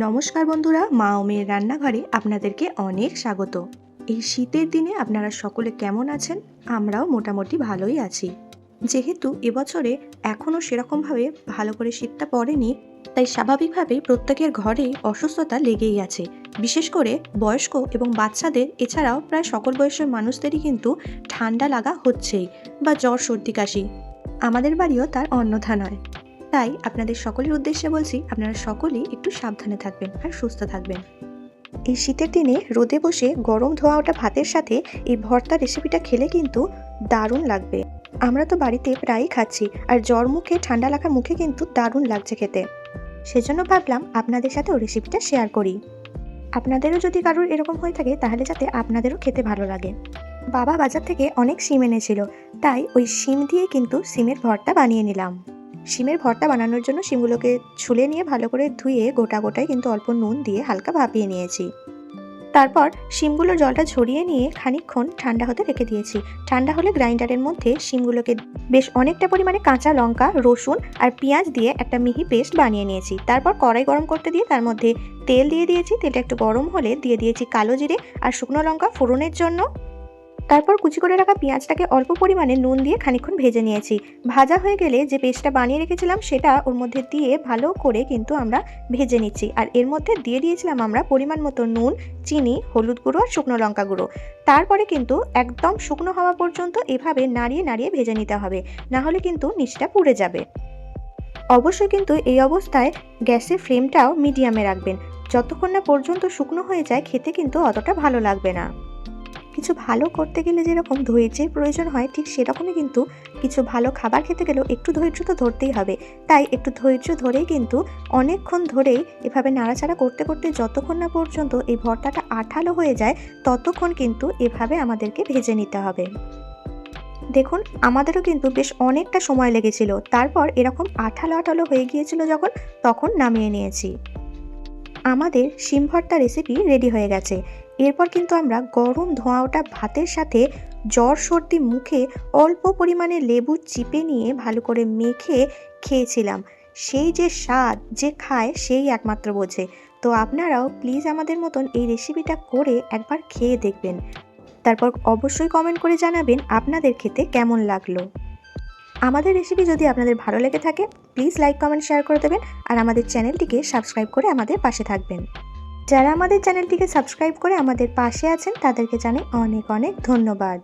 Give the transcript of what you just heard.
নমস্কার বন্ধুরা, মা ও মেয়ের রান্নাঘরে আপনাদেরকে অনেক স্বাগত। এই শীতের দিনে আপনারা সকলে কেমন আছেন? আমরাও মোটামুটি ভালোই আছি। যেহেতু এবছরে এখনও সেরকমভাবে ভালো করে শীতটা পড়েনি, তাই স্বাভাবিকভাবেই প্রত্যেকের ঘরেই অসুস্থতা লেগেই আছে। বিশেষ করে বয়স্ক এবং বাচ্চাদের, এছাড়াও প্রায় সকল বয়সের মানুষদেরই কিন্তু ঠান্ডা লাগা হচ্ছেই, বা জ্বর সর্দি কাশি। আমাদের বাড়িও তার অন্যথা নয়। তাই আপনাদের সকলের উদ্দেশ্যে বলছি, আপনারা সকলেই একটু সাবধানে থাকবেন আর সুস্থ থাকবেন। এই শীতের দিনে রোদে বসে গরম ধোয়া ওঠা ভাতের সাথে এই ভর্তা রেসিপিটা খেলে কিন্তু দারুণ লাগবে। আমরা তো বাড়িতে প্রায়ই খাচ্ছি, আর জ্বর মুখে, ঠান্ডা লাগা মুখে কিন্তু দারুণ লাগছে খেতে। সেজন্য ভাবলাম আপনাদের সাথে ওই রেসিপিটা শেয়ার করি। আপনাদেরও যদি কারোর এরকম হয়ে থাকে, তাহলে যাতে আপনাদেরও খেতে ভালো লাগে। বাবা বাজার থেকে অনেক শিম এনেছিল, তাই ওই শিম দিয়ে কিন্তু শিমের ভর্তা বানিয়ে নিলাম। শিমের ভর্তা বানানোর জন্য শিমগুলোকে ছুলে নিয়ে ভালো করে ধুয়ে গোটা গোটায় কিন্তু অল্প নুন দিয়ে হালকা ভাপিয়ে নিয়েছি। তারপর শিমগুলোর জলটা ঝরিয়ে নিয়ে খানিকক্ষণ ঠান্ডা হতে রেখে দিয়েছি। ঠান্ডা হলে গ্রাইন্ডারের মধ্যে শিমগুলোকে বেশ অনেকটা পরিমাণে কাঁচা লঙ্কা, রসুন আর পেঁয়াজ দিয়ে একটা মিহি পেস্ট বানিয়ে নিয়েছি। তারপর কড়াই গরম করতে দিয়ে তার মধ্যে তেল দিয়ে দিয়েছি। তেলটা একটু গরম হলে দিয়ে দিয়েছি কালো জিরে আর শুকনো লঙ্কা ফোড়নের জন্য। তারপর কুচি করে রাখা পেঁয়াজটাকে অল্প পরিমাণে নুন দিয়ে খানিকক্ষণ ভেজে নিয়েছি। ভাজা হয়ে গেলে যে পেস্টটা বানিয়ে রেখেছিলাম সেটা ওর মধ্যে দিয়ে ভালো করে কিন্তু আমরা ভেজে নিচ্ছি। আর এর মধ্যে দিয়ে দিয়েছিলাম আমরা পরিমাণ মতো নুন, চিনি, হলুদ গুঁড়ো আর শুকনো লঙ্কা গুঁড়ো। তারপরে কিন্তু একদম শুকনো হওয়া পর্যন্ত এভাবে নাড়িয়ে নাড়িয়ে ভেজে নিতে হবে, না হলে কিন্তু নিচটা পুড়ে যাবে। অবশ্যই কিন্তু এই অবস্থায় গ্যাসের ফ্লেমটাও মিডিয়ামে রাখবেন। যতক্ষণ না পর্যন্ত শুকনো হয়ে যায়, খেতে কিন্তু অতটা ভালো লাগবে না। কিছু ভালো করতে গেলে যেরকম ধৈর্যের প্রয়োজন হয়, ঠিক সেরকমই কিন্তু কিছু ভালো খাবার খেতে গেলেও একটু ধৈর্য তো ধরতেই হবে। তাই একটু ধৈর্য ধরেই কিন্তু অনেকক্ষণ ধরেই এভাবে নাড়াচাড়া করতে করতে যতক্ষণ না পর্যন্ত এই ভর্তাটা আঠালো হয়ে যায়, ততক্ষণ কিন্তু এভাবে আমাদেরকে ভেজে নিতে হবে। দেখুন, আমাদেরও কিন্তু বেশ অনেকটা সময় লেগেছিল। তারপর এরকম আঠালো আঠালো হয়ে গিয়েছিল যখন, তখন নামিয়ে নিয়েছি। আমাদের শিম ভর্তা রেসিপি রেডি হয়ে গেছে। এরপর কিন্তু আমরা গরম ধোঁয়া ওঠা ভাতের সাথে জ্বর সর্দি মুখে অল্প পরিমাণে লেবু চিপে নিয়ে ভালো করে মেখে খেয়েছিলাম। সেই যে স্বাদ, যে খায় সেই একমাত্র বোঝে। তো আপনারাও প্লিজ আমাদের মতন এই রেসিপিটা করে একবার খেয়ে দেখবেন। তারপর অবশ্যই কমেন্ট করে জানাবেন আপনাদের খেতে কেমন লাগলো। আমাদের রেসিপি যদি আপনাদের ভালো লেগে থাকে, প্লিজ লাইক, কমেন্ট, শেয়ার করে দেবেন। আর আমাদের চ্যানেলটিকে সাবস্ক্রাইব করে আমাদের পাশে থাকবেন। যারা আমাদের চ্যানেলটিকে সাবস্ক্রাইব করে আমাদের পাশে আছেন, তাদেরকে জানাই অনেক অনেক ধন্যবাদ।